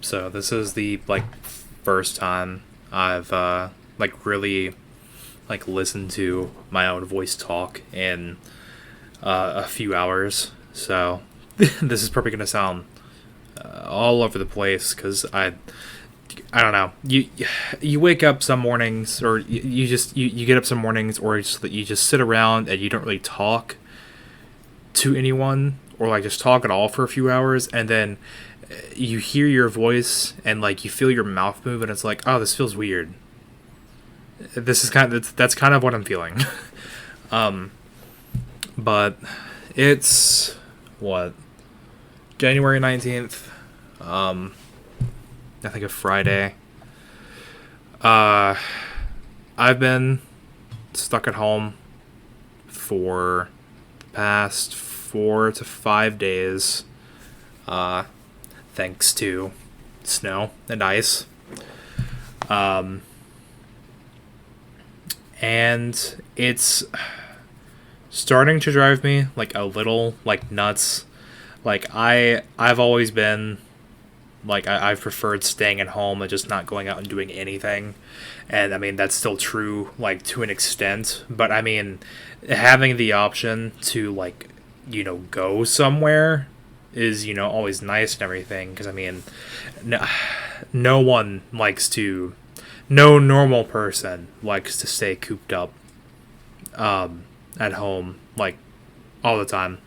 So this is the first time I've really listened to my own voice talk in a few hours. So this is probably gonna sound all over the place because I don't know. You wake up some mornings, or you get up some mornings, or just that you just sit around and you don't really talk to anyone, or just talk at all for a few hours, and then you hear your voice and you feel your mouth move, and it's like, oh, this feels weird. This is that's kind of what I'm feeling. But it's what, January 19th. I think a Friday. I've been stuck at home for the past 4 to 5 days. Thanks to snow and ice. And it's starting to drive me a little nuts. I've always been I've preferred staying at home and just not going out and doing anything. And I mean, that's still true, to an extent. But I mean, having the option to, go somewhere is, always nice and everything. Because I mean, no one likes to, no normal person likes to stay cooped up at home, all the time,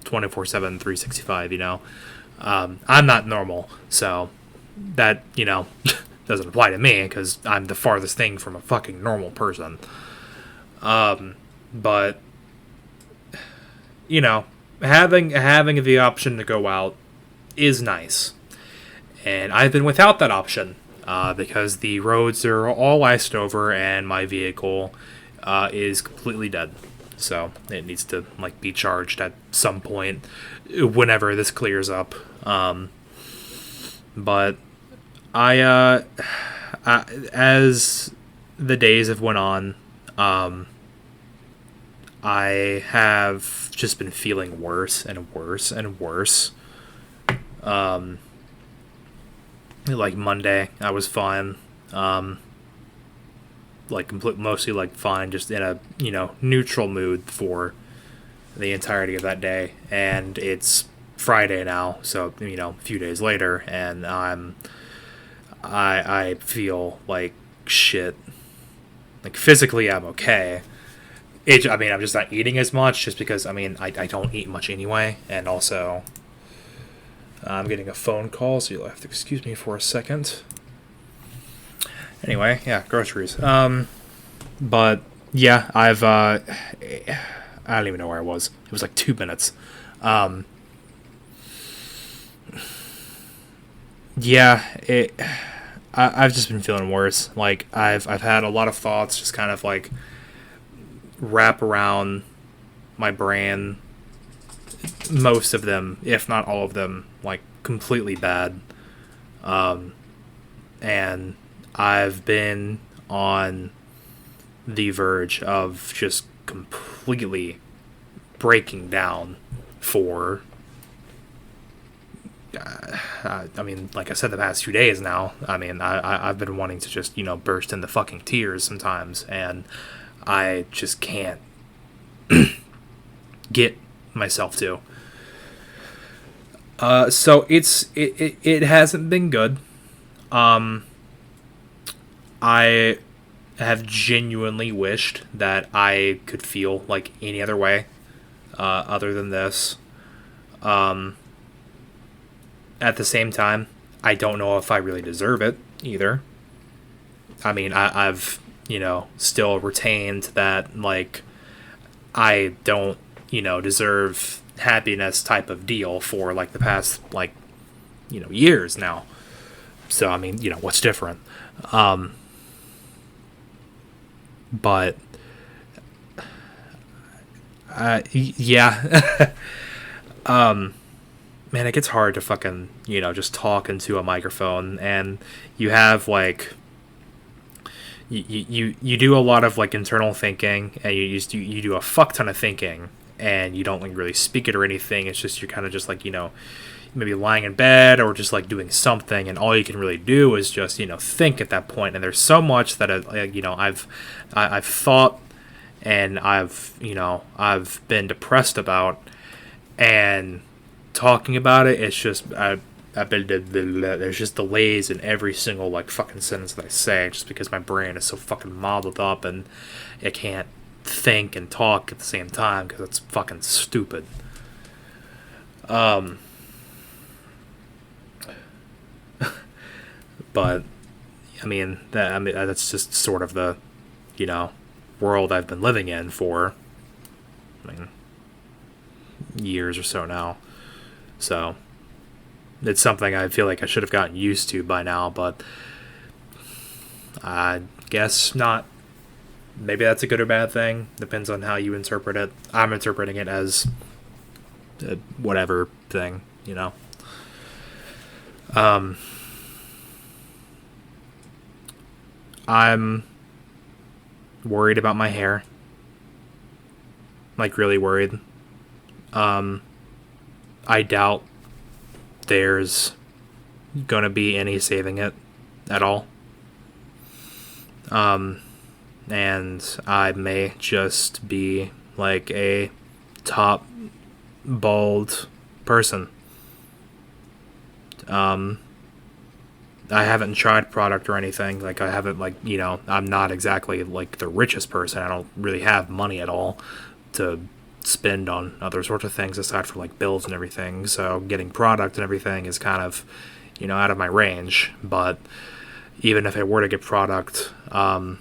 24/7, 365, I'm not normal, so that, doesn't apply to me because I'm the farthest thing from a fucking normal person. But, having the option to go out is nice. And I've been without that option because the roads are all iced over and my vehicle is completely dead. So it needs to be charged at some point whenever this clears up. But I as the days have went on, I have just been feeling worse and worse and worse. Monday, I was fine. Mostly fine, just in a neutral mood for the entirety of that day. And it's Friday now, so a few days later, and I feel like shit. Physically, I'm okay. I'm just not eating as much, just because I don't eat much anyway, and also I'm getting a phone call, so you'll have to excuse me for a second. Anyway, yeah, groceries. But yeah, I don't even know where I was. It was 2 minutes. Yeah, I've just been feeling worse. I've had a lot of thoughts just kind of wrap around my brain. Most of them, if not all of them, completely bad. And I've been on the verge of just completely breaking down for like I said, the past few days now. I've been wanting to just, burst into fucking tears sometimes, and I just can't get myself to. So it hasn't been good. I have genuinely wished that I could feel any other way, other than this. At the same time, I don't know if I really deserve it either. I've still retained that I don't deserve happiness type of deal for the past years now. So what's different? But yeah. Man, it gets hard to fucking, just talk into a microphone, and you have you do a lot of internal thinking, and you do a fuck ton of thinking, and you don't really speak it or anything. It's just, you're kind of just maybe lying in bed or just like doing something, and all you can really do is just think at that point. And there's so much that I've thought, and I've been depressed about, and talking about it, it's just there's just delays in every single like fucking sentence that I say, just because my brain is so fucking modeled up and it can't think and talk at the same time because it's fucking stupid. But that's just sort of the world I've been living in for years or so now. So it's something I feel like I should have gotten used to by now, but I guess not. Maybe that's a good or bad thing. Depends on how you interpret it. I'm interpreting it as a whatever thing, I'm worried about my hair. Like, really worried. I doubt there's gonna be any saving it at all. And I may just be like a top bald person. I haven't tried product or anything. Like, I haven't, I'm not exactly like the richest person. I don't really have money at all to spend on other sorts of things aside from like bills and everything. So getting product and everything is kind of, out of my range. But even if I were to get product, I'm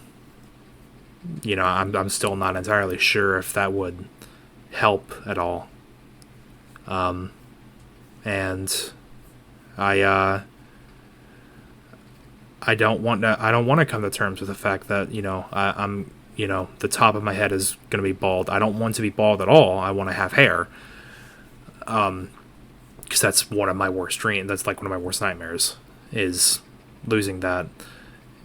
still not entirely sure if that would help at all. And I don't want to come to terms with the fact that I'm the top of my head is going to be bald. I don't want to be bald at all. I want to have hair, because that's one of my worst dreams. That's like one of my worst nightmares, is losing that.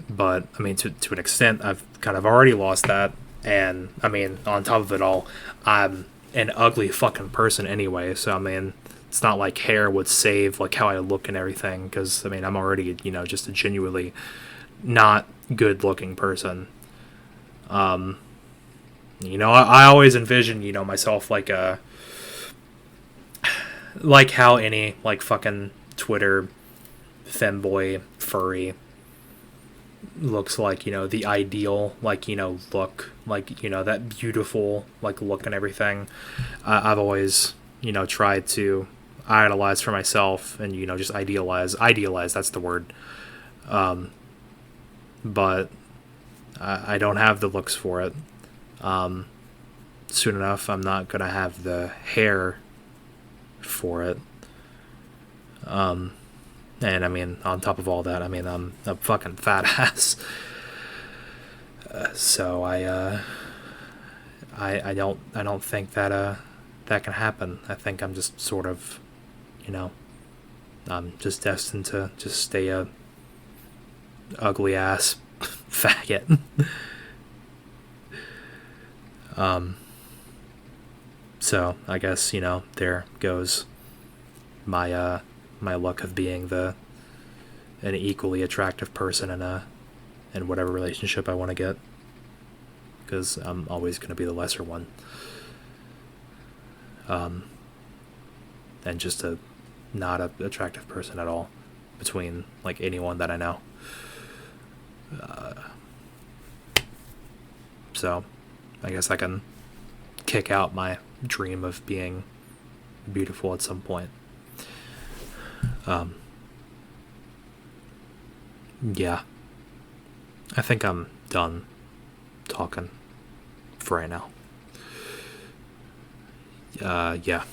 But to an extent, I've kind of already lost that, and on top of it all, I'm an ugly fucking person anyway. So it's not like hair would save like how I look and everything, because I'm already just a genuinely not good looking person. I always envision myself like how any like fucking Twitter femboy furry looks like, the ideal like look, like that beautiful like look and everything. I've always tried to idolize for myself, and just idealize, that's the word. But I don't have the looks for it. Soon enough I'm not gonna have the hair for it. And on top of all that, I'm a fucking fat ass. So I don't think that that can happen. I think I'm just sort of, I'm just destined to just stay a ugly ass faggot. So I guess there goes my my luck of being an equally attractive person in whatever relationship I want to get, because I'm always going to be the lesser one. And just a not a attractive person at all between like anyone that I know. So I guess I can kick out my dream of being beautiful at some point. Yeah. I think I'm done talking for right now. Yeah.